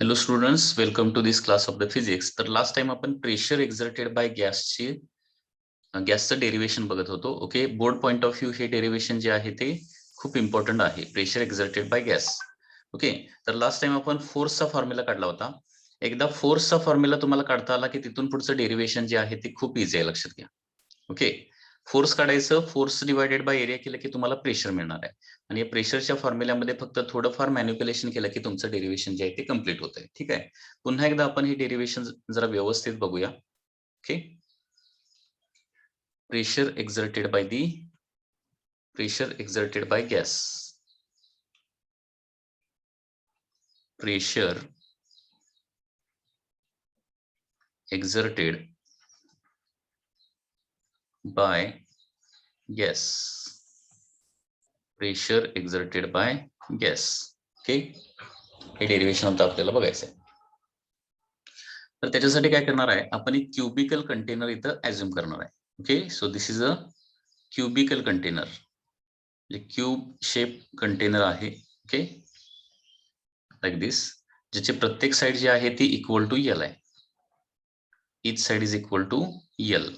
Hello students, welcome to this class of the physics. तर last time आपण pressure exerted by गॅसचं derivation बघत होतो. Okay, board point of view हे derivation जे आहे ते खूप इम्पॉर्टंट आहे. Pressure exerted by gas. Okay, तर लास्ट टाइम आपण फोर्सचा फॉर्म्युला काढला होता. एकदा फोर्सचा फॉर्म्युला तुम्हाला काढता आला की तिथून पुढचं डेरिवेशन जे आहे ते खूप इझी आहे, लक्षात घ्या. ओके, फोर्स काढायचं, फोर्स डिवायडेड बाय एरिया केलं की तुम्हाला प्रेशर मिळणार आहे. आणि या प्रेशरच्या फॉर्म्युल्यामध्ये फक्त थोडंफार मॅन्युप्युलेशन केलं की तुमचं डेरिवेशन जे आहे ते कम्प्लीट होत आहे. ठीक आहे, पुन्हा एकदा आपण हे डेरिवेशन जरा व्यवस्थित बघूया. Okay, pressure exerted by gas. Pressure exerted by gas. Pressure exerted by gas. Okay, हे डेरिवेशन आता आपल्याला बघायचं आहे. तर त्याच्यासाठी काय करणार आहे, आपण एक क्युबिकल कंटेनर इथं ऍझ्युम करणार आहे. Okay, so this is a cubical container, cube shape container आहे. ओके, लाईक दिस, ज्याचे प्रत्येक साइड जी आहे ती इक्वल टू एल आहे. Each side is equal to L.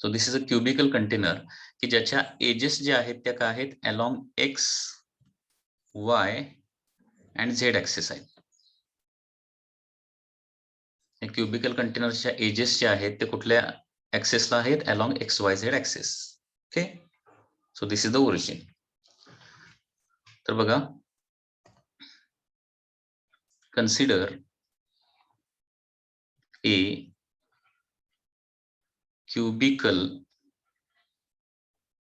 So this is a cubical container की ज्याच्या एजेस जे आहेत त्या काय आहेत, along x, y and z axis आहेत. क्युबिकल कंटेनरच्या एजेस जे आहेत ते कुठल्या ऍक्सिसला आहेत, along x y z axis. Okay, so this is the origin. तर बघा, consider a cubical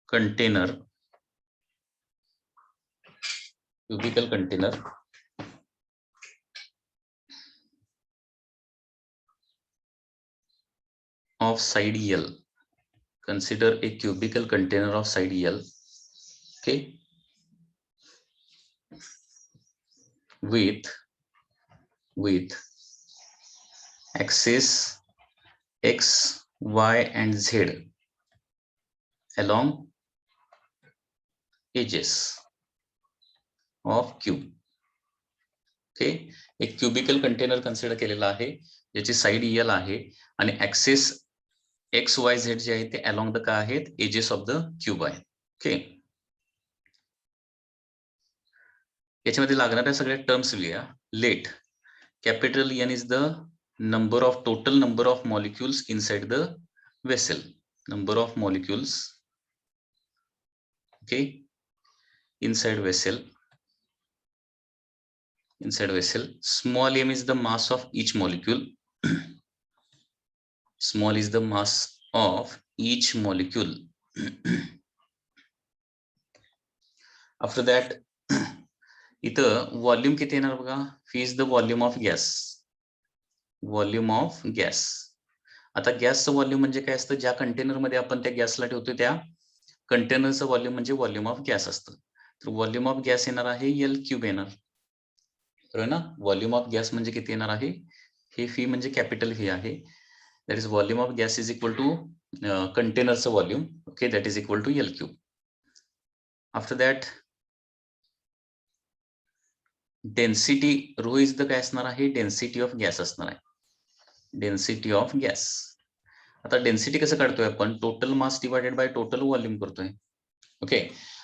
container of side L. Consider a cubical container of side L. Okay, with axis x, y and z along edges of cube. Okay, एक cubical container consider केलेला आहे ज्याची side L आहे आणि axis x y Z जे आहे ते along the काय आहेत, एजेस ऑफ द क्यूब आहे. ओके, याच्यामध्ये लागणाऱ्या सगळ्या टर्म्स लिहा. Let capital N is the total number of molecules inside the vessel. Number of molecules, okay, inside vessel. Small m is the mass of each molecule. Small is the mass of each molecule. After that, इथं volume किती येणार बघा. V is the volume of gas. आता गॅसचं volume म्हणजे काय असतं, ज्या कंटेनर मध्ये आपण त्या गॅसला ठेवतो त्या कंटेनरचं व्हॉल्यूम म्हणजे व्हॉल्यूम ऑफ गॅस असतं. तर व्हॉल्यूम ऑफ गॅस येणार आहे एल क्यूब येणार, बरोबर ना. व्हॉल्यूम ऑफ गॅस म्हणजे किती येणार आहे, हे फी म्हणजे कॅपिटल व्ही आहे. That is volume of gas is equal to कंटेनरचं volume. Okay, that is equal to L cube. After that density rho is the काय असणार आहे, डेन्सिटी ऑफ गॅस असणार आहे. Density of gas. आता density कसं काढतोय आपण, total mass divided by total volume करतोय. ओके,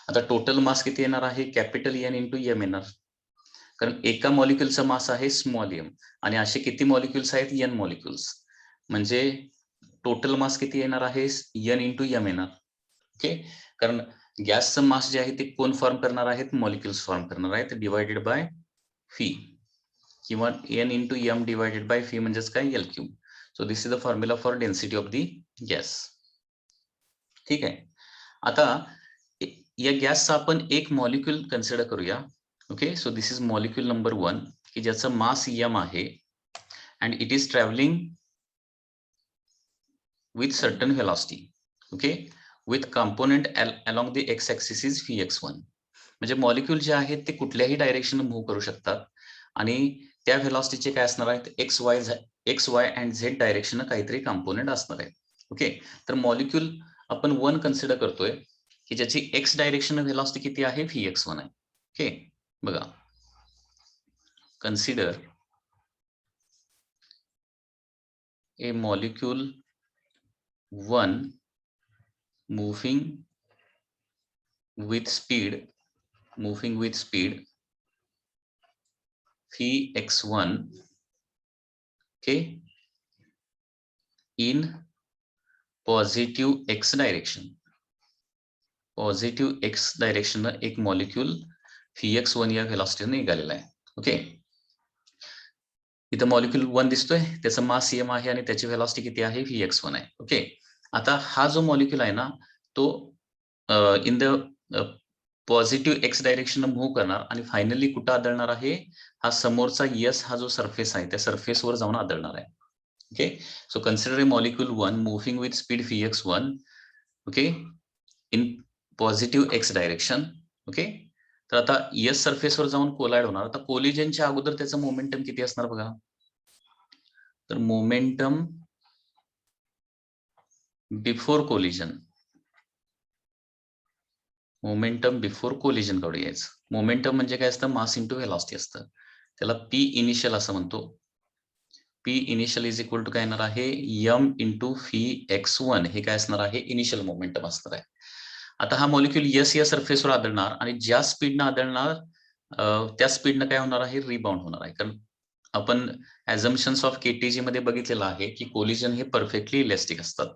आता टोटल मास किती येणार आहे, कॅपिटल एन इंटू एम येणार, कारण एका मॉलिक्युलचा मास आहे स्मॉल एम आणि असे किती मॉलिक्युल्स आहेत, एन मॉलिक्युल्स, म्हणजे टोटल मास किती येणार आहे, एन इंटू एम येणार. ओके, कारण गॅसचं मास जे आहे ते कोण फॉर्म करणार आहेत, मॉलिक्युल्स फॉर्म करणार आहेत, डिवायडेड बाय फी किंवा N into M divided by phi म्हणजेच काय, L cube. So this is the formula for density of the gas. ठीक आहे, आता या गॅसचा आपण एक मॉलिक्यूल कन्सिडर करूया. Okay, so this is molecule number 1 की ज्याचं मास एम आहे and it is travelling with certain velocity. Okay, with component along the X axis is Vx1. म्हणजे मॉलिक्यूल जे आहेत ते कुठल्याही डायरेक्शन मूव्ह करू शकतात आणि त्या व्हेलॉसिटीचे काय असणार आहेत, x y and Z direction काहीतरी कंपोनेंट असणार आहे. ओके, तर मॉलिक्यूल आपण 1 कन्सिडर करतोय की ज्याची एक्स डायरेक्शन व्हेलॉसिटी किती आहे, Vx1 आहे. ओके, बघा consider a molecule 1 moving with speed Vx1, okay, in positive x direction एक मॉलिक्यूल Vx1 या व्हेलॉसिटीने निघालेला आहे. ओके, इथं मॉलिक्यूल 1 दिसतोय, त्याचं मास m आहे आणि त्याची व्हेलॉसिटी किती आहे Vx1 आहे. ओके, आता हा जो मॉलिक्यूल आहे ना तो in the positive x direction move करणार आणि फायनली कुठं आदळणार आहे, हा समोरचा यस हा जो सरफेस आहे त्या सरफेसवर जाऊन आदळणार आहे. Okay, so consider A molecule 1 moving with speed Vx1, okay, in positive x direction. Okay, तर आता यस सरफेसवर जाऊन कोलाइड होणार. आता कोलिजनच्या अगोदर त्याचं मोमेंटम किती असणार बघा, तर मोमेंटम बिफोर कोलिजन कडे यायचं. मोमेंटम म्हणजे काय असतं, मास इंटू व्हेलॉसिटी असतं. त्याला पी इनिशियल असं म्हणतो. P initial is equal to काय येणार आहे, एम इंटू Vx1, हे काय असणार आहे, इनिशियल मोमेंटम असणार आहे. आता हा मॉलिक्यूल यस या सरफेसवर आदळणार आणि ज्या स्पीडनं आदळणार त्या स्पीडनं काय होणार आहे, रिबाउंड होणार आहे. कारण आपण ऍझम्पशन्स ऑफ केटीजी मध्ये बघितलेलं आहे की कोलिजन हे परफेक्टली इलॅस्टिक असतात.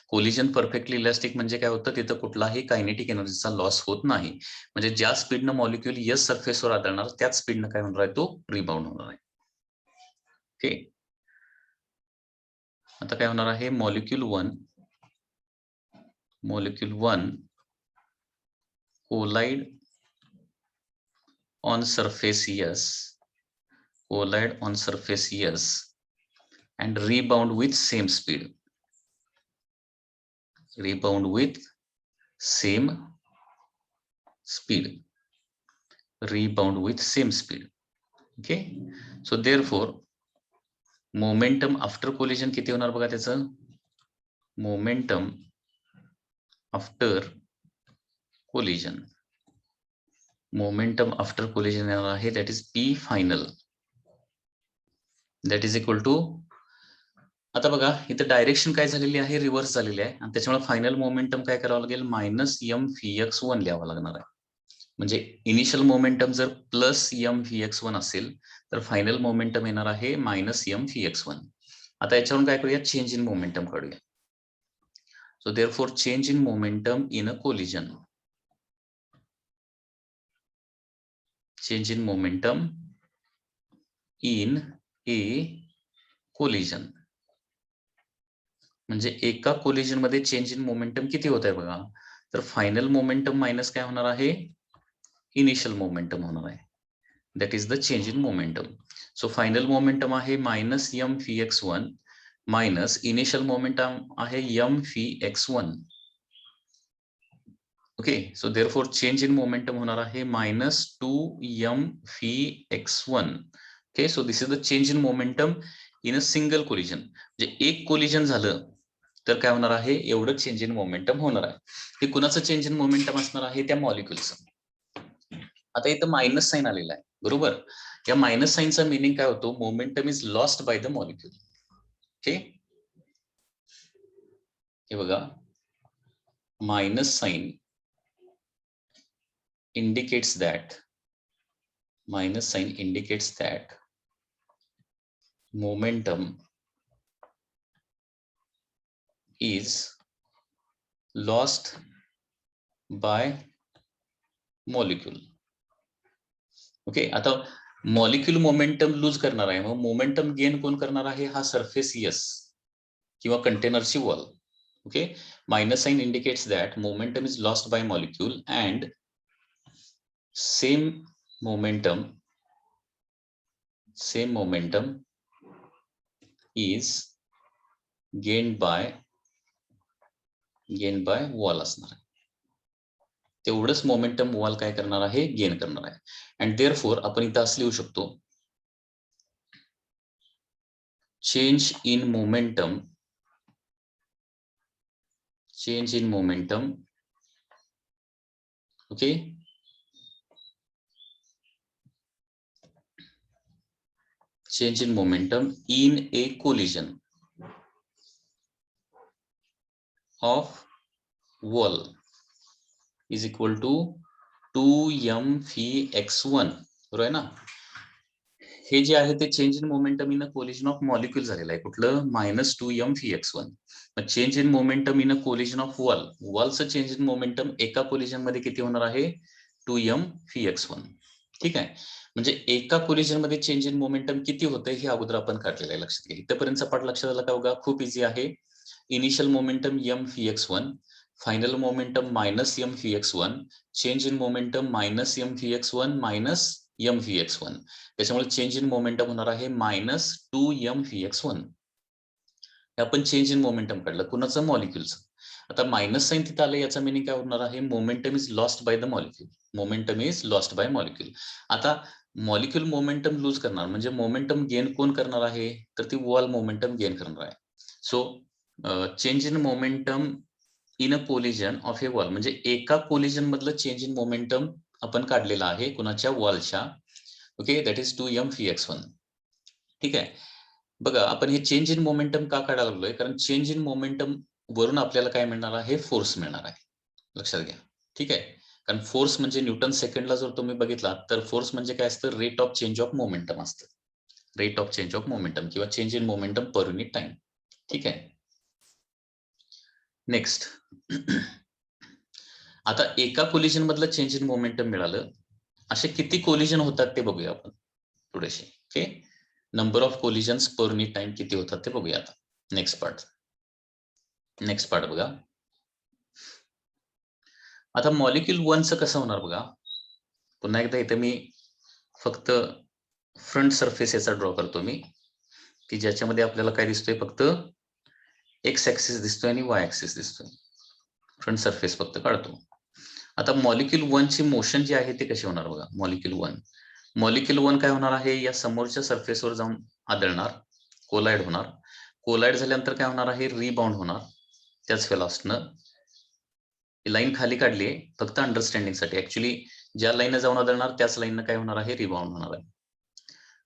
कोलिजन परफेक्टली इलॅस्टिक म्हणजे काय होतं, तिथं कुठलाही कायनेटिक एनर्जीचा लॉस होत नाही. म्हणजे ज्या स्पीडनं मॉलिक्यूल यस सरफेसवर आदळणार त्याच स्पीडनं काय होणार आहे, तो रिबाउंड होणार आहे. ओके, आता काय होणार आहे, molecule 1 collide on surface S and rebound with same speed. Okay, so therefore momentum after collision किती होणार बघा, त्याचं momentum after collision येणार आहे, that is P final, that is equal to, आता बघा इथं डायरेक्शन काय झालेली आहे, रिव्हर्स झालेली आहे आणि त्याच्यामुळे फायनल मोमेंटम काय करावं लागेल, मायनस एम Vx1 लिहावं लागणार आहे. म्हणजे इनिशियल मोमेंटम जर प्लस एम Vx1 असेल तर फायनल मोमेंटम येणार आहे मायनस एम Vx1. आता याच्यावरून काय करूया, चेंज इन मोमेंटम काढूया. So therefore change in momentum in a collision, म्हणजे एका कोलिजन मध्ये चेंज इन मोमेंटम किती होत आहे बघा, तर फायनल मोमेंटम मायनस काय होणार आहे, इनिशियल मोमेंटम होणार आहे. That is the change in momentum. So final momentum आहे minus m Vx1 minus initial momentum आहे m Vx1. Okay, so therefore change in momentum होणार आहे minus 2m Vx1. Okay, so this is the change in momentum in a single collision. म्हणजे एक collision झालं तर काय होणार आहे, एवढं चेंज इन मोमेंटम होणार आहे. हे कुणाचं चेंज इन मोमेंटम असणार आहे, त्या मॉलिक्युलचं. आता इथं मायनस साइन आलेला आहे, बरोबर. या मायनस साइनचा मिनिंग काय होतो, momentum is lost by the molecule. Okay, हे बघा, minus sign indicates that momentum is lost by molecule. Okay, आता मॉलिक्यूल मोमेंटम लूज करणार आहे, मग मोमेंटम गेन कोण करणार आहे, हा सरफेस यस किंवा कंटेनरची wall. Okay, minus sign indicates that momentum is lost by molecule and same momentum is gained by wall असणार आहे. तेवढंच मोमेंटम वॉल काय करणार आहे, गेन करणार आहे. अँड देअरफॉर आपण इथं असं लिहू शकतो, change in momentum okay change in momentum in a collision of wall is equal to 2m phi x1, बरोबर आहे ना. हे जे आहे ते change in momentum in a collision of molecule झालेलं आहे, कुठलं -2m phi x1. मग change in momentum in a collision of wall, वॉलचं चेंज इन मोमेंटम एका कोलिजन मध्ये किती होणार आहे 2m phi x1. ठीक आहे, म्हणजे एका कोलिजन मध्ये चेंज इन मोमेंटम किती होतं हे अगोदर आपण काढलेलं आहे, लक्षात घ्या. इथपर्यंत पाठ लक्षात आला का बघा, खूप इझी आहे. Initial momentum m phi x1, final momentum -m phi x1, change in momentum -m phi x1 -m phi x1. त्याच्यामुळे चेंज इन मोमेंटम होणार आहे -2m phi x1. हे आपण चेंज इन मोमेंटम काढलं, कुणाचं मॉलिक्यूलचं. आता मायनस साइन तिथे आलं, याचा मिनिंग काय होणार आहे, momentum is lost by the molecule. Momentum is lost by molecule. आता मॉलिक्यूल मोमेंटम लूज करणार म्हणजे मोमेंटम गेन कोण करणार आहे, तर ती वॉल मोमेंटम गेन करणार आहे. So change in momentum in a collision of A wall, म्हणजे एका कोलिजन मधलं चेंज इन मोमेंटम आपण काढलेला आहे कुणाच्या, वॉलच्या. Okay, that is 2m phi x1. ठीक आहे, बघा आपण हे चेंज इन मोमेंटम का काढायला लागलोय, कारण चेंज इन मोमेंटम वरून आपल्याला काय मिळणार आहे, फोर्स मिळणार आहे, लक्षात घ्या. ठीक आहे, कारण फोर्स म्हणजे न्यूटन सेकंडला जर तुम्ही बघितला तर फोर्स म्हणजे काय असतं, rate of change of momentum असतं, rate of change of momentum किंवा change in momentum per unit time. ठीक आहे, नेक्स्ट. आता एका कोलिजन मधलं चेंज इन मोमेंटम मिळालं, असे किती कोलिजन होतात ते बघूया आपण थोडेसे. Okay, number of collisions per unit time किती होतात ते बघूया आता. नेक्स्ट पार्ट बघा. आता मॉलिक्यूल 1चं कसं होणार बघा. पुन्हा एकदा इथे मी फक्त फ्रंट सरफेस याचा ड्रॉ करतो मी, की ज्याच्यामध्ये आपल्याला काय दिसतोय, फक्त एक्स ऍक्सिस दिसतोय आणि वाय ऍक्सिस दिसतोय. फ्रंट सरफेस फक्त काढतो. आता मॉलिक्यूल 1 ची मोशन जी आहे ते कशी होणार बघा. मॉलिक्यूल 1 काय होणार आहे, या समोरच्या सरफेसवर जाऊन आदळणार, कोलाइड होणार. कोलाइड झाल्यानंतर काय होणार आहे, रिबाउंड होणार. त्याच वेलॉसिटीनं लाईन खाली काढली आहे फक्त अंडरस्टँडिंगसाठी. ऍक्च्युली ज्या लाईनने जाऊन आदळणार त्याच लाईननं काय होणार आहे, रिबाउंड होणार आहे.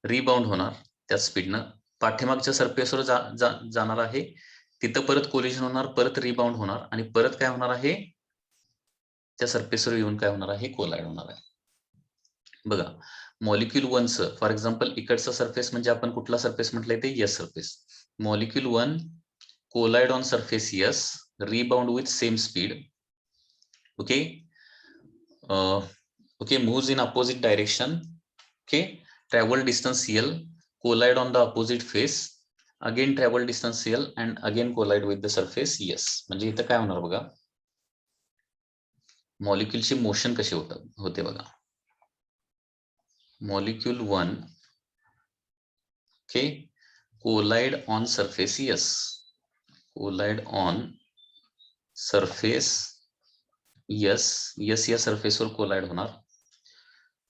रिबाउंड होणार त्याच स्पीडनं, पाठीमागच्या सरफेसवर जाणार आहे, तिथं परत कोलिजन होणार, परत रिबाउंड होणार आणि परत काय होणार आहे, त्या सरफेसवर येऊन काय होणार आहे, कोलाइड होणार आहे. बघा मॉलिक्यूल 1चं फॉर एक्झाम्पल इकडचा सरफेस म्हणजे आपण कुठला सरफेस म्हटलंय ते S surface. Molecule 1 collide on surface S, rebound with same speed. Okay, moves in opposite direction. Okay, travel distance L, collide on the opposite face, again travel distance L and again collide with the surface S. म्हणजे इथं काय होणार बघा, मॉलिक्यूलची motion कशी होते बघा. Molecule 1 okay collide on surface S, collide on surface S, या सरफेसवर कोलाइड होणार,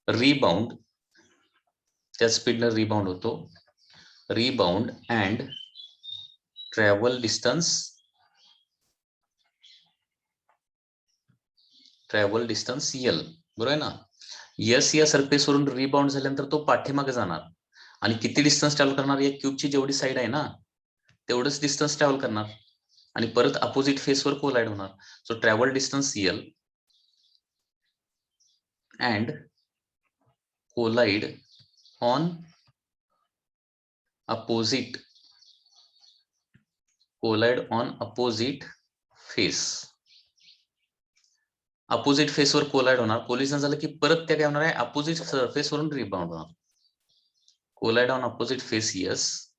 रिबाउंड त्या स्पीडनं रिबाउंड होतो, rebound and travel distance L, बरोबर आहे ना. यस या सरफेसवरून रिबाउंड झाल्यानंतर तो पाठीमागे जाणार आणि किती डिस्टन्स ट्रॅव्हल करणार, या क्यूबची जेवढी साईड आहे ना तेवढंच डिस्टन्स ट्रॅव्हल करणार आणि परत अपोजिट फेसवर कोलाइड होणार. So travel distance L and collide on opposite face. Opposite फेसवर कोलाइड होणार, कोलिजन झालं की परत त्या काय होणार आहे, अपोजिट सरफेसवरून रिबाउंड होणार. Collide on opposite face yes,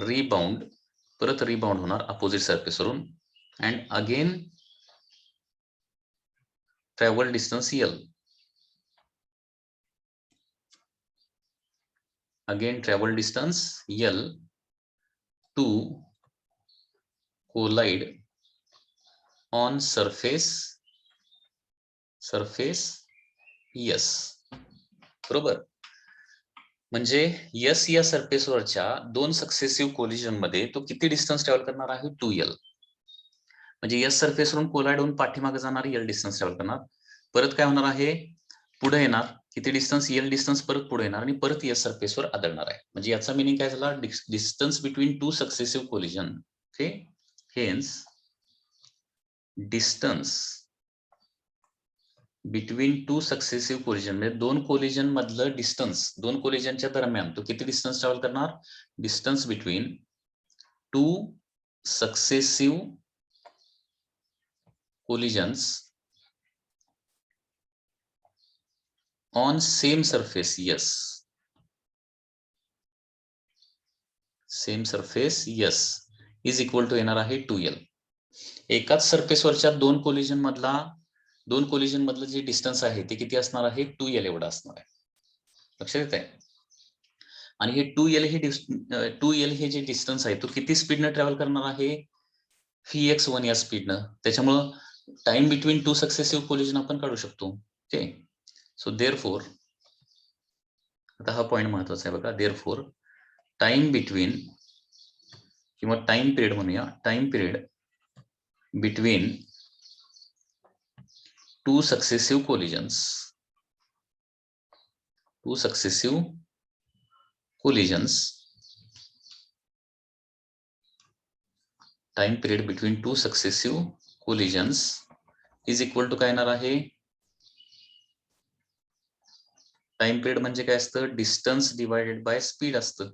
rebound परत रिबाउंड होणार अपोजिट सरफेसवरून and again travel distance L, again travel distance L to collide on surface S. बरोबर, म्हणजे S या सरफेसवरच्या दोन सक्सेसिव्ह कोलिजन मध्ये तो किती डिस्टन्स ट्रॅव्हल करणार आहे, 2L. म्हणजे S सरफेसवरून कोलाइड होऊन पाठीमागे जाणार, L डिस्टन्स ट्रॅव्हल करणार, परत काय होणार आहे, पुढे येणार किती डिस्टन्स एल डिस्टन्स परत पुढे येणार आणि परत एस सरफेसवर आदळणार आहे. म्हणजे याचा मिनिंग काय झाला, distance between two successive collision. Okay, hence distance between two successive collision म्हणजे दोन कोलिजन मधलं डिस्टन्स, दोन कोलिजनच्या दरम्यान तो किती डिस्टन्स ट्रॅव्हल करणार, distance between two successive collisions on same surface, yes, same surface yes is equal to येणार आहे 2L. एकाच सरफेसवरच्या दोन कोलिजन मधलं जे डिस्टन्स आहे ते किती असणार आहे, 2L एवढा असणार आहे. लक्षात येत आहे. आणि हे 2L हे जे डिस्टन्स आहे तो किती स्पीडनं ट्रॅव्हल करणार आहे, Vx1 या स्पीडनं. त्याच्यामुळं time between two successive collision आपण काढू शकतो. ओके, सो देअरफोर, आता हा पॉइंट महत्वाचा आहे बघा, देअरफोर टाइम बिटवीन किंवा टाइम पिरियड म्हणूया, time period between two successive collisions, time period between two successive collisions is equal to काय येणार आहे, टाइम पिरियड म्हणजे काय असतं, डिस्टन्स डिवायडेड बाय स्पीड असतं.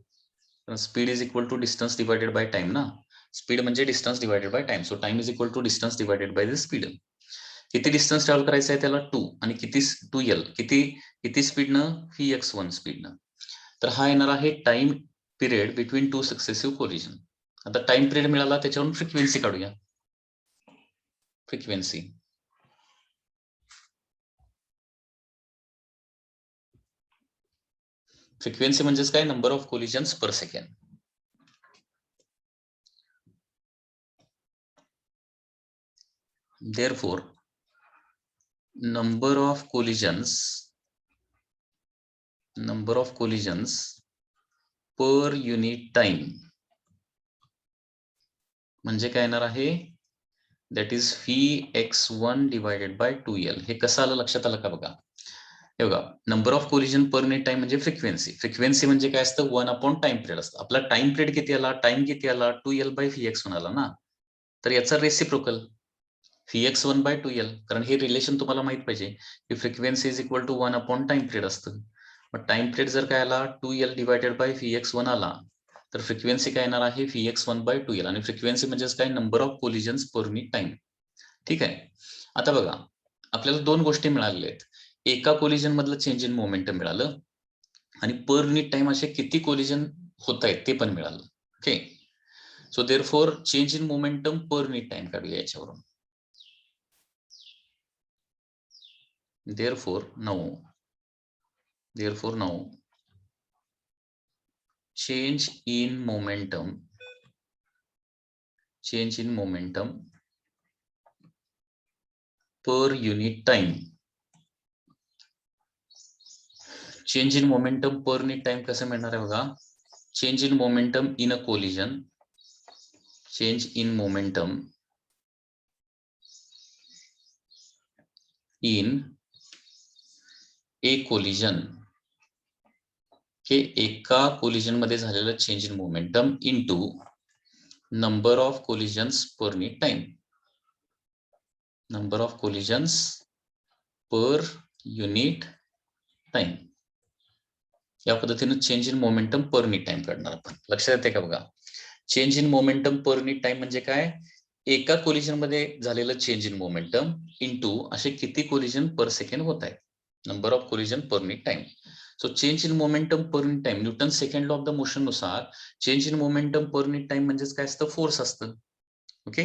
Speed is equal to distance divided by time ना, speed म्हणजे distance divided by time. So time is equal to distance divided by the speed. किती डिस्टन्स ट्रॅव्हल करायचं आहे त्याला 2 आणि किती 2L, किती स्पीडनं, Vx1 स्पीडनं. तर हा येणार आहे time period between two successive collision. आता टाइम पिरियड मिळाला, त्याच्यावरून फ्रिक्वेन्सी काढूया. फ्रिक्वेन्सी म्हणजेच काय, number of collisions per second. Therefore, number of collisions per unit time म्हणजे काय येणार आहे, that is Vx1 divided by 2L. हे कसं आलं, लक्षात आलं का बघा. हे बघा, number of collision per unit time म्हणजे फ्रिक्वेन्सी म्हणजे काय असतं, 1/टाइम पिरियड असतं. आपला टाइम पिरियड किती आला, 2L/Vx1 आला ना. तर याचा रेसिप्रोकल Vx1 by 2L, कारण हे रिलेशन तुम्हाला माहित पाहिजे की फ्रिक्वेन्सी इज इक्वल टू 1/टाइम पिरियड असतं. मग टाइम पिरियड जर काय आला, 2L डिवायडेड बाय Vx1 आला, तर फ्रिक्वेन्सी काय येणार आहे, Vx1 by 2L. आणि फ्रिक्वेन्सी म्हणजेच काय, number of collisions per unit time. ठीक आहे. आता बघा, आपल्याला दोन गोष्टी मिळालेल्या आहेत. एका कोलिजन मधलं चेंज इन मोमेंटम मिळालं आणि पर युनिट टाइम असे किती कोलिजन होत आहेत ते पण मिळालं. Okay, so therefore change in momentum per unit time काढूया याच्यावरून. Therefore now change in momentum per unit time. Change in momentum per unit time कसं मिळणार आहे बघा, change in momentum in a collision, change in momentum in a collision, हे एका collision मध्ये झालेलं change in momentum into number of collisions per unit time, number of collisions per unit time. या पद्धतीने change in momentum per unit time काढणार आपण. लक्षात येते का बघा, change in momentum per unit time म्हणजे काय, एका कोलिजन मध्ये झालेलं चेंज इन मोमेंटम इनटू असे किती कोलिजन पर सेकंड होत आहेत, number of collision per unit time. So change in momentum per unit time, Newton second law of the motion नुसार change in momentum per unit time म्हणजेच काय असतं, force असतं. Okay,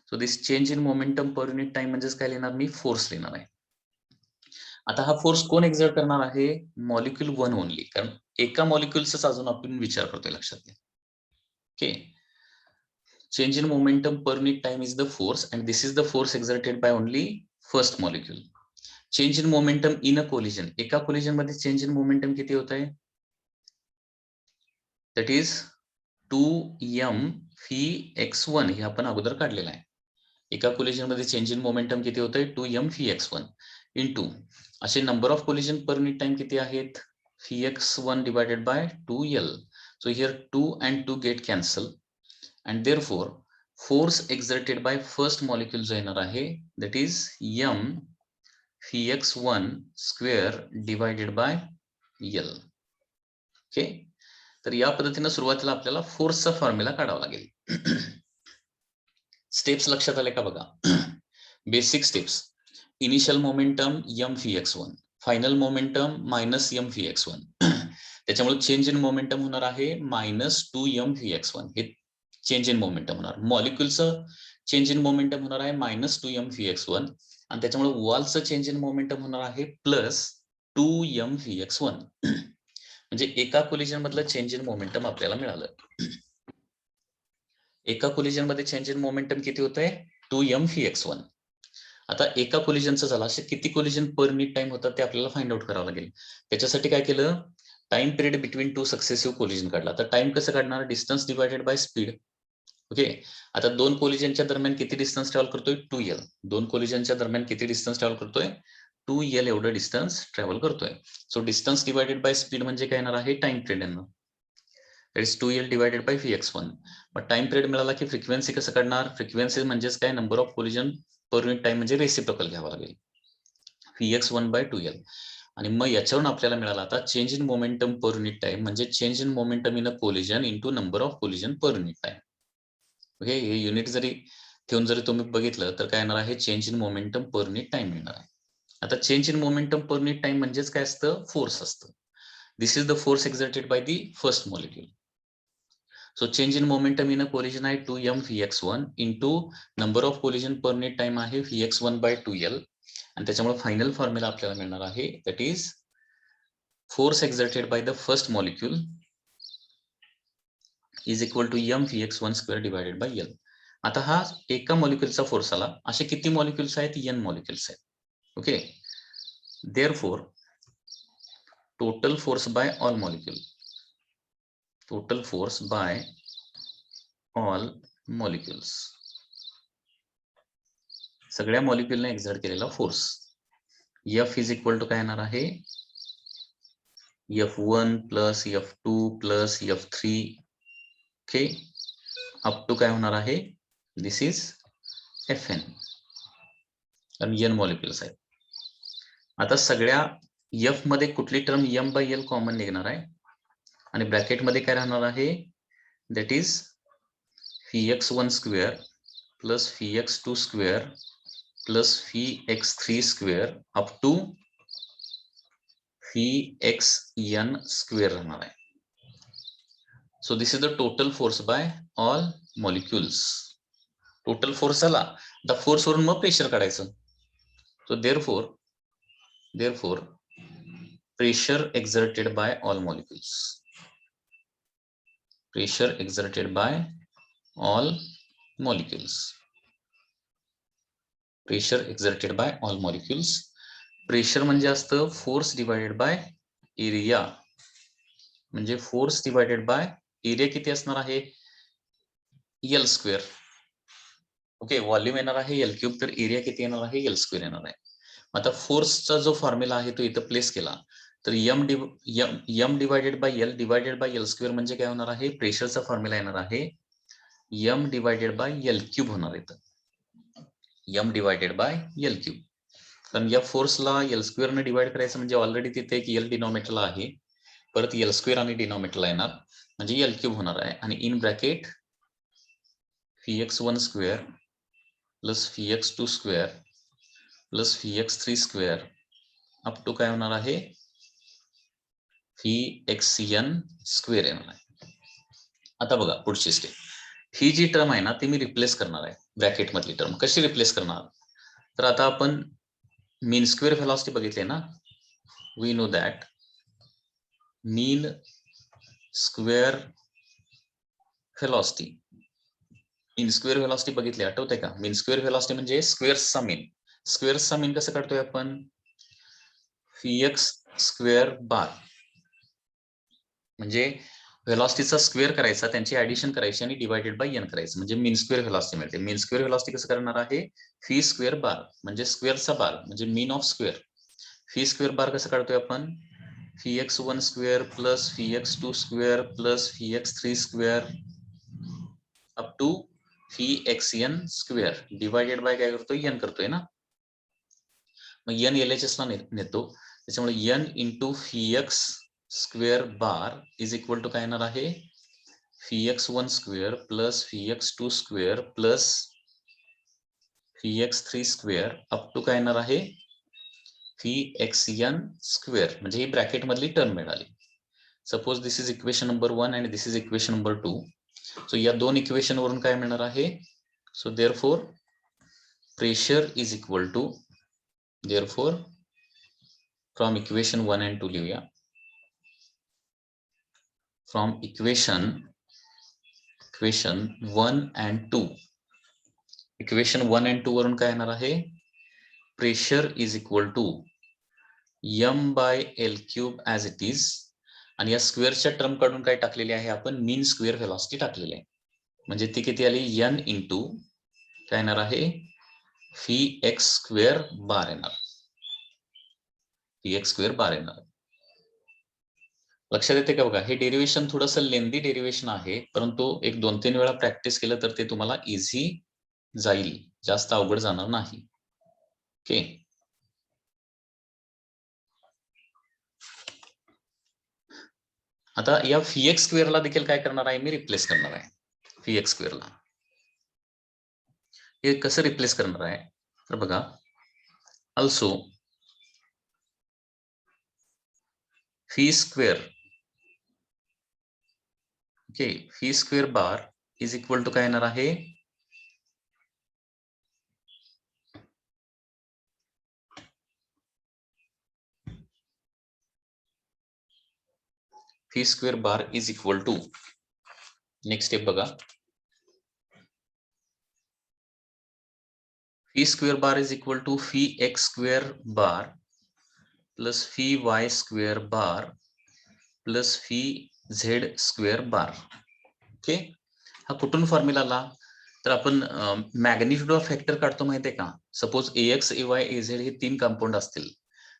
so this change in momentum per unit time म्हणजेच काय लिहिणार मी, force लिहिणार आहे. आता हा फोर्स कोण एक्झर्ट करणार आहे, मॉलिक्यूल 1 ओनली, कारण एका मॉलिक्यूलचाच अजून आपण विचार करतोय, लक्षात घ्या. Okay, change in momentum per unit time is the force and this is the force exerted by only first molecule. Change in momentum in a collision, एका collision मध्ये change in momentum किती होत आहे, that is 2m Vx1, हे आपण अगोदर काढलेला आहे. एका collision मध्ये change in momentum किती होत आहे, 2m Vx1. इंटू असे number of collision per minute time किती आहेत, Vx1 divided by 2L. So here 2 and 2 get cancel and therefore force exerted by first molecule जो येणार आहे that is m Vx1 square divided by L. Okay, तर या पद्धतीने सुरुवातीला आपल्याला फोर्सचा फॉर्म्युला काढावा लागेल. स्टेप्स लक्षात आले का बघा. Basic steps, initial momentum m Vx1, final momentum minus m Vx1. त्याच्यामुळे चेंज इन मोमेंटम होणार आहे -2m Vx1. हे चेंज इन मोमेंटम होणार. मॉलिक्युलचं चेंज इन मोमेंटम होणार आहे -2m Vx1 आणि त्याच्यामुळे वॉलचं चेंज इन मोमेंटम होणार आहे +2m Vx1. म्हणजे एका कोलिजन मधलं चेंज इन मोमेंटम आपल्याला मिळालं. एका कोलिजन मध्ये चेंज इन मोमेंटम किती होत आहे, 2m Vx1. आता एका कोलिजनचं झालं, असे किती कोलिजन पर मिनिट टाइम होतात ते आपल्याला फाइंड आउट करावं लागेल. त्याच्यासाठी काय केलं, time period between two successive collision काढला. तर टाइम कसं काढणार, distance divided by speed. Okay, आता दोन कोलिजनच्या दरम्यान किती डिस्टन्स ट्रॅव्हल करतोय, 2L. दोन कोलिजनच्या दरम्यान किती डिस्टन्स ट्रॅव्हल करतोय, 2L एवढं डिस्टन्स ट्रॅव्हल करतोय. So distance divided by speed म्हणजे काय येणार आहे, टाइम पिरियड येणार. That is 2L divided by Vx1. मग टाइम पिरियड मिळाला की फ्रिक्वेन्सी कसं काढणार, फ्रिक्वेन्सी म्हणजेच काय, number of collision per minute time म्हणजे रेसिप्रोकल घ्यावा लागेल, Vx1 by 2L. आणि मग याच्यावरून आपल्याला मिळाला आता change in momentum per unit time म्हणजे change in momentum in a collision into number of collision per unit time. Okay, हे युनिट जरी ठेवून जरी तुम्ही बघितलं तर काय येणार आहे, change in momentum per unit time मिळणार आहे. आता change in momentum per unit time म्हणजेच काय असतं, फोर्स असतं. This is the force exerted by the first molecule. So change in momentum in a collision आहे 2m Vx1 into number of collision per minute time आहे Vx1 by 2L. आणि त्याच्यामुळे final formula आपल्याला मिळणार आहे that is force exerted by the first molecule is equal to m Vx1 square divided by L. आता हा एका मॉलिक्यूलचा force आला, असे किती मॉलिक्यूल्स आहेत, n मॉलिक्यूल्स आहेत. Okay, therefore total force by all molecule, total force by all molecules, सगळ्या मॉलिक्युलने एक्झर्ट केलेला force F is equal to काय येणार आहे, F1 plus F2 plus F3. Okay, up to काय होणार आहे, दिस इज Fn. कारण n मॉलिक्युल्स आहेत. आता सगळ्या F मध्ये कुठली term m by L common निघणार आहे आणि ब्रॅकेट मध्ये काय राहणार आहे, that is Vx1 square plus Vx2 square plus Vx3 square up to Vxn square राहणार आहे. So this is the total force by all molecules. Total force आला, द फोर्स वरून मग प्रेशर काढायचं. So therefore pressure exerted by all molecules, pressure exerted by all molecules, pressure exerted by all molecules. Pressure म्हणजे असतं force divided by area, म्हणजे force divided by area किती असणार आहे, L स्क्वेअर. ओके, व्हॉल्यूम येणार आहे L cube, तर area किती येणार आहे, L स्क्वेअर येणार आहे. आता फोर्सचा जो फॉर्म्युला आहे तो इथं प्लेस केला तर m divided by L divided by L square म्हणजे काय होणार आहे, प्रेशरचा फॉर्म्युला येणार आहे m divided by L cube होणार आहे. m divided by L cube, कारण या फोर्सला L स्क्वेअर ने डिवाइड करायचं म्हणजे ऑलरेडी तिथे एक L डिनॉमिनेटरला आहे, परत L स्क्वेअर आणि डिनॉमिनेटरला येणार म्हणजे L क्यूब होणार आहे. आणि in bracket Vx1 square plus Vx2 square plus Vx3 square up to काय होणार आहे, Vxn स्क्वेअर येणार आहे. आता बघा पुढची स्टेप, ही जी टर्म आहे ना ती मी रिप्लेस करणार आहे, ब्रॅकेट मधली टर्म. कशी रिप्लेस करणार, तर आता आपण मीन स्क्वेअर व्हेलॉसिटी बघितले ना, we know that mean square velocity, mean square velocity बघितली, आठवते का, मीन स्क्वेअर व्हेलॉसिटी म्हणजे स्क्वेअर्सचा मीन. स्क्वेअर्सचा मीन कसं काढतोय आपण, Vx स्क्वेअर बार, म्हणजे व्हेलॉसिटीचा स्क्वेअर करायचा, त्यांची ऍडिशन करायची आणि डिवायडेड बाय एन करायचं, म्हणजे मीन स्क्वेअर व्हेलॉसिटी मिळते. मीन स्क्वेअर व्हेलॉसिटी कसं करणार आहे, फी स्क्वेअर बार म्हणजे स्क्वेअरचा बार म्हणजे mean of square. Phi square bar कसं काढतोय आपण, phi x1 square plus phi x2 square plus phi x3 square up to phi xn square divided by काय करतोय, एन करतोय ना. मग एन LHS ला नेतो, त्याच्यामुळे N into phi x square bar is equal to काय येणार आहे, phi x1 square plus phi x2 square plus phi x3 square up to काय येणार आहे, फी xn स्क्वेअर, म्हणजे ही ब्रॅकेट मधली टर्म मिळाली. Suppose this is equation number 1 आणि this is equation number 2. So या दोन इक्वेशन वरून काय मिळणार आहे, so therefore pressure is equal to, therefore from equation 1 and 2 लिहूया. From equation 1 and 2, equation 1 and 2 वरून काय येणार आहे, pressure is equal to m by L cube as it is, आणि या स्क्वेअरच्या टर्म काढून काय टाकलेली आहे आपण, मीन स्क्वेअर व्हेलॉसिटी टाकलेली आहे. म्हणजे ती किती आली, n इंटू काय येणार आहे, फी एक्स स्क्वेअर बार येणार, फी एक्स स्क्वेअर बार येणार. लक्षात येते का बघा, हे डेरिव्हेशन थोडंसं लेंदी डेरिव्हेशन आहे, परंतु एक 2-3 वेळा प्रॅक्टिस केलं तर ते तुम्हाला इझी जाईल, जास्त अवघड जाणार नाही. ओके, आता या फी एक्स स्क्वेअरला देखील काय करणार आहे, मी रिप्लेस करणार आहे. फी एक्स स्क्वेअरला हे कसं रिप्लेस करणार आहे, तर बघा, also phi square, okay, phi square bar is equal to काय येणार आहे, phi square bar is equal to, next step बघा, phi square bar is equal to phi x square bar plus phi y square bar plus phi z square bar. Okay, हा कुठून formula आला, तर आपण magnitude of factor काढतो माहितीये का. Suppose AX AY AZ हे 3 कंपाऊंड असतील,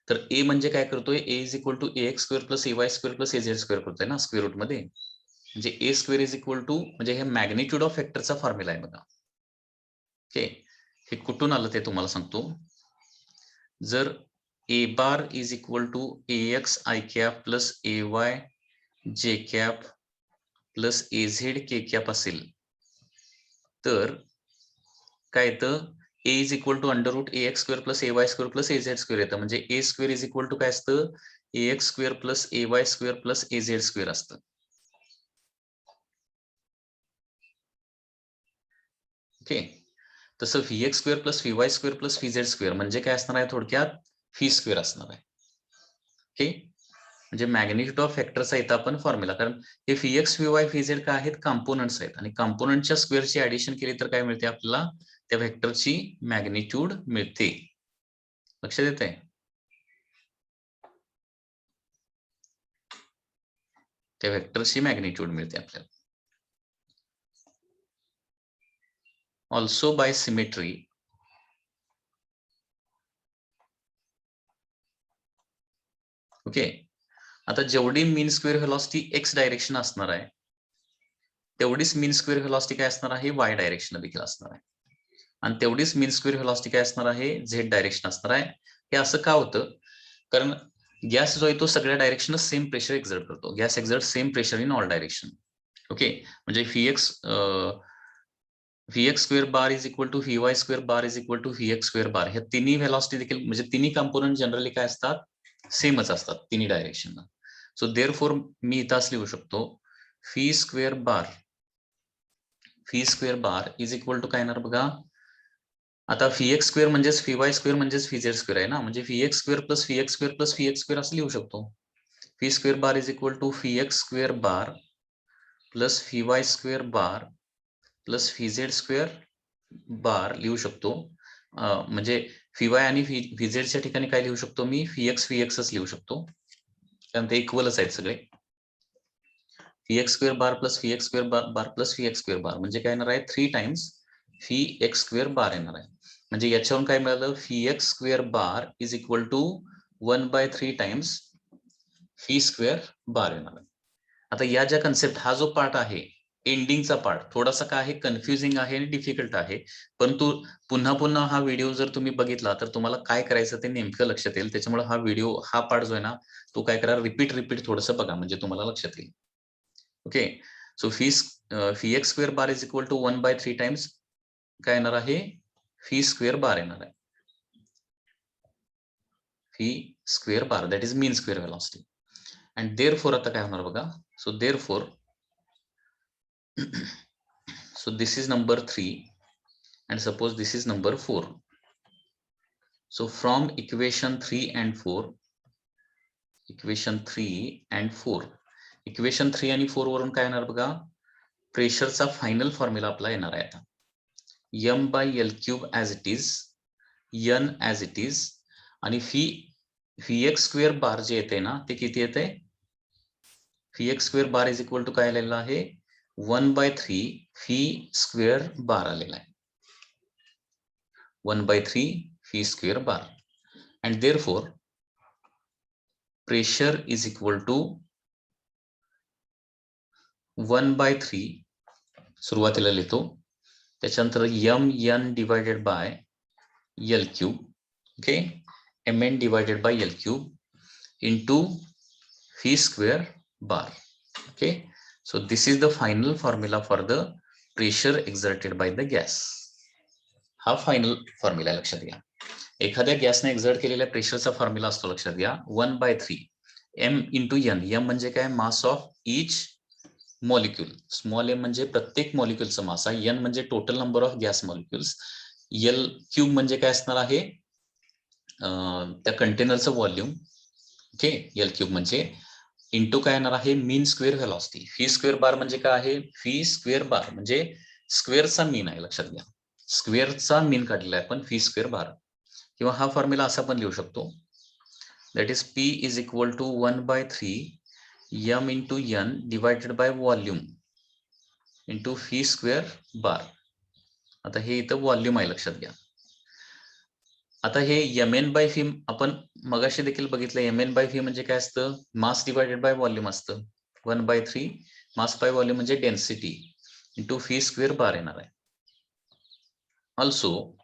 तर ए म्हणजे काय करतोय, A is equal to AX square plus AY square plus AZ square करतोय ना स्क्वेअर रूट मध्ये, म्हणजे A square is equal to, म्हणजे हे मॅग्निट्यूड ऑफ फॅक्टरचा फॉर्म्युला आहे बघा. ओके, हे कुठून आलं ते तुम्हाला सांगतो. जर A bar is equal to AX I cap plus AY J cap plus AZ K cap असेल, तर काय येतं, A is equal to under root AX square plus AY square plus AZ square येतं, म्हणजे A square is equal to काय असतं, AX square plus AY square plus AZ square असतं. Okay, तसं VX square plus VY square plus VZ square म्हणजे काय असणार आहे, थोडक्यात फी स्क्वेअर असणार आहे. ओके, म्हणजे मॅग्निट्यूड ऑफ फॅक्टरचा इथं आपण फॉर्म्युला, कारण हे VX VY VZ काय आहेत, कॉम्पोनंट्स आहेत, आणि कॉम्पोनंटच्या स्क्वेअरची ऍडिशन केली तर काय मिळते आपल्याला, त्या व्हेक्टरची मॅग्निट्यूड मिळते. लक्षात येत आहे, त्या व्हेक्टरची मॅग्निट्यूड मिळते आपल्याला. ऑल्सो बाय सिमेट्री, ओके, आता जेवढी मीन स्क्वेअर व्हेलॉसिटी एक्स डायरेक्शन असणार आहे, तेवढीच मीन स्क्वेअर व्हेलॉसिटी काय असणार आहे, वाय डायरेक्शन देखील असणार आहे, आणि तेवढीच मीन स्क्वेअर व्हेलॉसिटी काय असणार आहे, झेड डायरेक्शन असणार आहे. हे असं का होतं, कारण गॅस जो आहे तो सगळ्या डायरेक्शन सेम प्रेशर एक्झर्ट करतो. Gas exert same pressure in all direction. Okay, म्हणजे VX square bar is equal to VY square bar is equal to VX square bar, ह्या तिन्ही व्हेलॉसिटी देखील, म्हणजे तिन्ही कंपोनंट जनरली काय असतात, सेमच असतात तिन्ही डायरेक्शनला. सो देअरफॉर मी इथं असं लिहू शकतो, phi square bar is equal to काय येणार बघा, आता VX स्क्वेअर म्हणजेच VY स्क्वेअर म्हणजेच VZ स्क्वेअर आहे ना, म्हणजे VX square plus VX square plus VX square असं लिहू शकतो. Phi square bar is equal to VX square bar plus VY square bar plus VZ square bar लिहू शकतो. म्हणजे VY आणि VZ च्या ठिकाणी काय लिहू शकतो मी, VX VXच लिहू शकतो, कारण ते इक्वलच आहेत सगळे. Vx square bar plus Vx square bar plus Vx square bar म्हणजे काय येणार आहे 3 टाइम्स Vx स्क्वेअर बार येणार आहे. म्हणजे याच्यावरून काय मिळालं Vx square bar is equal to 1/3 times V square bar येणार आहे. आता या ज्या कन्सेप्ट हा जो पार्ट आहे एंडिंगचा पार्ट थोडासा काय आहे कन्फ्युजिंग आहे आणि डिफिकल्ट आहे, परंतु पुन्हा पुन्हा हा व्हिडिओ जर तुम्ही बघितला तर तुम्हाला काय करायचं ते नेमकं लक्षात येईल. त्याच्यामुळे हा व्हिडिओ हा पार्ट जो आहे ना तो काय करा रिपीट थोडंसं बघा म्हणजे तुम्हाला लक्षात येईल. Okay so Vx square bar is equal to 1/3 times काय येणार आहे V स्क्वेअर बार येणार आहे. V square bar that is mean square velocity and therefore आता काय होणार बघा. So therefore so this is number 3 and suppose this is number 4. So from equation 3 and 4 equation 3 आणि 4 वरून काय येणार बघा प्रेशरचा फायनल फॉर्म्युला आपला येणार आहे आता m/l³ as it is n as it is आणि Vx स्क्वेअर बार जे येते ना ते किती येते Vx square bar is equal to काय आलेला आहे 1/3 V स्क्वेअर बार आलेला आहे 1/3 V square bar and therefore pressure is equal to 1/3 सुरुवातीला लिहितो त्याच्यानंतर mn divided by l³ okay mn divided by l³ into V square bar okay so this is the final formula for the pressure exerted by the gas. हा final formula लक्षात घ्या. एखाद्या गॅसने exert केलेल्या प्रेशरचा formula असतो लक्षात घ्या 1/3 m into n. m म्हणजे काय mass of each molecule. Small m म्हणजे प्रत्येक मॉलिक्यूलचा मास आहे. n म्हणजे total number of gas molecules. l³ म्हणजे काय असणार आहे त्या कंटेनरचं व्हॉल्यूम. ओके l³ म्हणजे इंटू काय येणार आहे mean square velocity. V square bar म्हणजे काय आहे V स्क्वेअर बार म्हणजे स्क्वेअरचा मीन आहे लक्षात घ्या. स्क्वेअरचा मीन काढलेला आहे आपण V स्क्वेअर बार किंवा हा फॉर्म्युला असा पण लिहू शकतो that is P is equal to 1/3 m into n divided by volume into V square bar. आता हे इथं व्हॉल्यूम आहे लक्षात घ्या. आता हे mn/v आपण मगाशी देखील बघितलं mn/v म्हणजे काय असतं मास डिवायडेड बाय व्हॉल्यूम असतं 1/3 मास बाय व्हॉल्यूम म्हणजे density into V square bar येणार आहे. ऑल्सो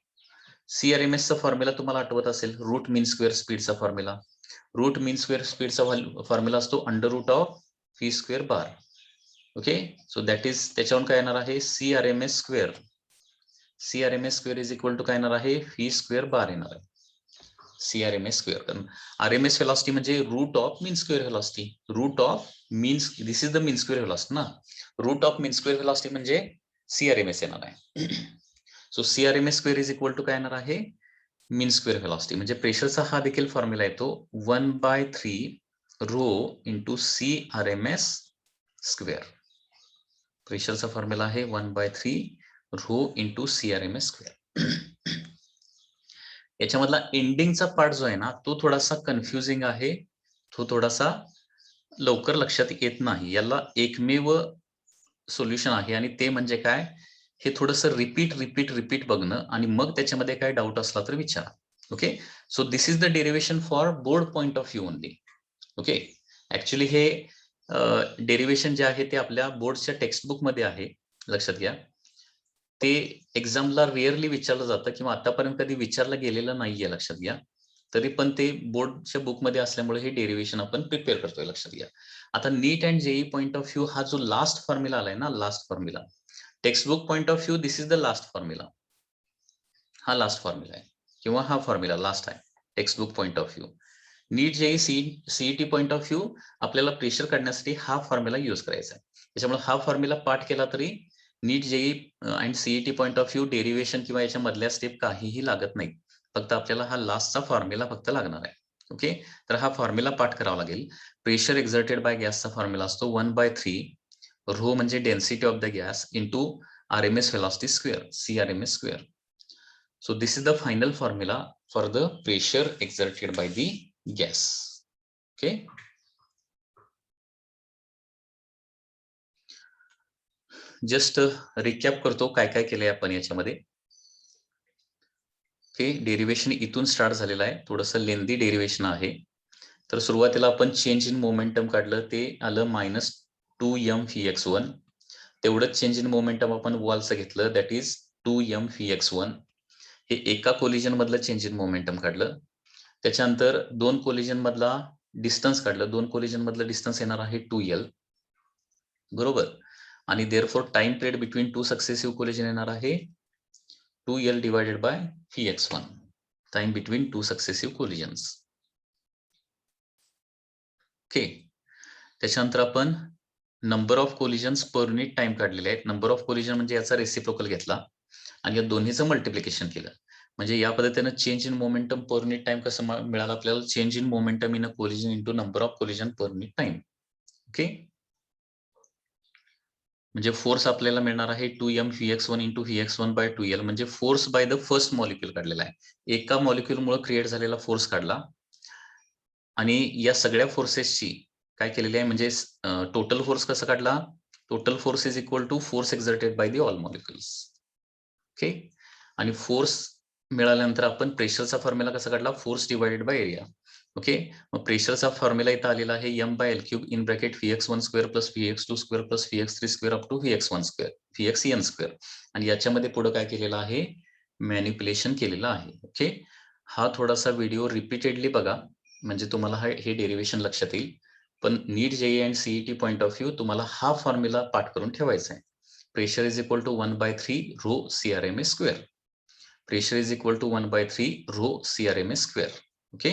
CRMS चा फॉर्म्युला तुम्हाला आठवत असेल रूट मीन स्क्वेअर स्पीडचा फॉर्म्युला. रूट मीन स्क्वेअर स्पीडचा फॉर्म्युला असतो under root of V square bar. Okay so that is त्याच्यावरून काय येणार आहे CRMS square. CRMS square is equal to काय येणार आहे V स्क्वेअर बार येणार आहे. CRMS स्क्वेअर कारण RMS व्हेलॉसिटी म्हणजे root of mean square velocity. Root of mean this is the mean square velocity ना. Root of mean square velocity म्हणजे CRMS येणार आहे. So CRMS square is equal to काय येणार आहे मीन स्क्वेअर व्हेलॉसिटी. म्हणजे प्रेशरचा हा देखील फॉर्म्युला येतो 1/3 रो इंटू CRMS स्क्वेअर. प्रेशरचा फॉर्म्युला आहे 1/3 रो इंटू CRMS स्क्वेअर. याच्यामधला एंडिंगचा पार्ट जो आहे ना तो थोडासा कन्फ्युजिंग आहे. तो थोडासा लवकर लक्षात येत नाही. याला एकमेव सोल्युशन आहे आणि ते म्हणजे काय हे थोडंसं रिपीट बघणं आणि मग त्याच्यामध्ये काय डाऊट असला तर विचारा. Okay so this is the derivation for board point of view only. Okay actually हे डेरिवेशन जे आहे ते आपल्या बोर्डच्या टेक्स्टबुक मध्ये आहे लक्षात घ्या. ते एक्झामला रिअरली विचारलं जातं किंवा आतापर्यंत कधी विचारलं गेलेलं नाहीये लक्षात घ्या. तरी पण ते बोर्डच्या बुकमध्ये असल्यामुळे हे डेरिवेशन आपण प्रिपेअर करतोय लक्षात घ्या. आता NEET and JEE point of view हा जो लास्ट फॉर्म्युला आलाय ना last formula textbook point of view this is the last formula. हा लास्ट फॉर्म्युला आहे किंवा हा फॉर्म्युला लास्ट आहे textbook point of view. NEET JEE CET point of view आपल्याला प्रेशर काढण्यासाठी हा फॉर्म्युला यूज करायचा आहे. त्याच्यामुळे हा फॉर्म्युला पाठ केला तरी NEET JEE and CET point of view derivation किंवा याच्या मधल्या स्टेप काहीही लागत नाही. फक्त आपल्याला हा लास्टचा फॉर्म्युला फक्त लागणार आहे. ओके तर हा फॉर्म्युला पाठ करावा लागेल. प्रेशर एक्झर्टेड बाय गॅसचा फॉर्म्युला असतो 1/3 रो म्हणजे density of the gas into RMS velocity square CRMS square. So this is the final formula for the pressure exerted by the gas. Okay. Just recap करतो काय काय केलंय आपण याच्यामध्ये. Okay, derivation इथून स्टार्ट झालेलं आहे, थोडंसं लेंदी डेरिव्हेशन आहे. तर सुरुवातीला आपण चेंज इन मोमेंटम काढलं, ते आलं -2m(v(x)1. तेवढंच चेंज इन मोमेंटम आपण वॉलचं घेतलं, दॅट इज 2m(v(x)1. हे एका कोलिजन मधलं चेंज इन मोमेंटम काढलं. त्याच्यानंतर 2 कोलिजन मधला डिस्टन्स काढलं. 2 कोलिजन मधलं डिस्टन्स येणार आहे 2l, बरोबर. आणि therefore time period between 2 successive collision येणार आहे 2l divided by v(x)1, time between 2 successive collisions. Okay, त्याच्यानंतर आपण number of collisions per unit time काढलेले आहेत. नंबर ऑफ कोलिजन म्हणजे याचा रेसिप्रोकल घेतला आणि या दोन्हीचं मल्टिप्लिकेशन केलं. म्हणजे या पद्धतीने change in momentum per unit time कसं मिळालं आपल्याला, change in momentum in a collision into number of collision per unit time. Okay, म्हणजे फोर्स आपल्याला मिळणार आहे 2m(v(x)1 into v(x)1 by 2l, म्हणजे force by the first molecule काढलेला आहे. एका मॉलिक्यूलमुळे क्रिएट झालेला फोर्स काढला आणि या सगळ्या फोर्सेसची काय केलेली आहे, म्हणजे टोटल फोर्स कसा काढला, total force is equal to force exerted by the all molecules. Okay, आणि फोर्स मिळाल्यानंतर आपण प्रेशरचा फॉर्म्युला कसा काढला, force divided by area. Okay, मग प्रेशरचा फॉर्म्युला इथं आलेला आहे m/l³ in bracket v(x)1² plus v(x)2² plus v(x)3² up to v(x)1² vxn². आणि याच्यामध्ये पुढे काय केलेलं आहे, मॅनिप्युलेशन केलेलं आहे. ओके, हा थोडासा व्हिडिओ रिपीटेडली बघा, म्हणजे तुम्हाला हे डेरिव्हेशन लक्षात येईल. पण NEET JEE and CET point of view तुम्हाला हा फॉर्म्युला पाठ करून ठेवायचा आहे. Pressure is equal to 1/3 rho CRMA². Pressure is equal to 1/3 rho CRMA². Okay,